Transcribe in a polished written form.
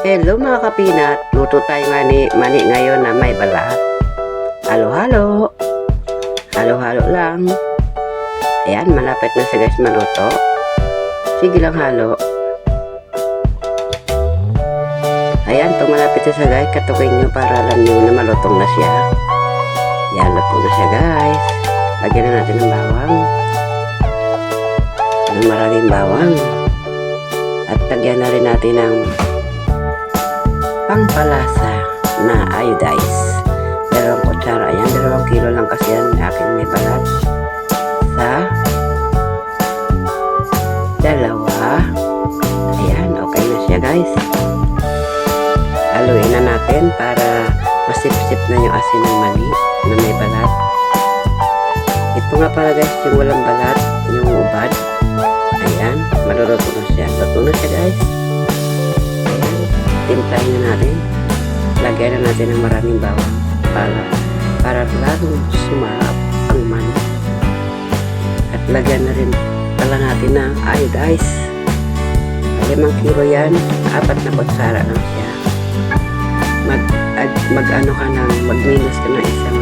Hello mga kapinat, luto tayo nga ni mani ngayon na may balat. Halo-halo. Halo-halo lang. Ayan, malapit na siya guys maluto. Sige lang halo. Ayan, pag malapit na siya guys, katukin nyo para alam nyo na malutong na siya. Ayan, luto na siya guys. Lagyan na natin ng bawang. Ng maraming bawang. At lagyan na rin natin ng pangpalasa na iodize. 2 kutsara. Ayan, 2 kilo lang kasi yan. Aking may balat. Sa 2. Ayan, okay na siya guys. Haluin na natin para masip-sip na yung asin ng mani na may balat. Ito nga pala guys, yung walang balat, yung ubad. Ayan, maluluto na siya. Luto na siya guys. Ayan, timplahin na natin. Lagyan na natin ng maraming bawang para lalong sumarap ang mani. At lagyan na rin pala natin ng iodize. 5 kilo yan, 4 na kutsara lang siya. Mag-ano ka ng, mag-minus ka ng 1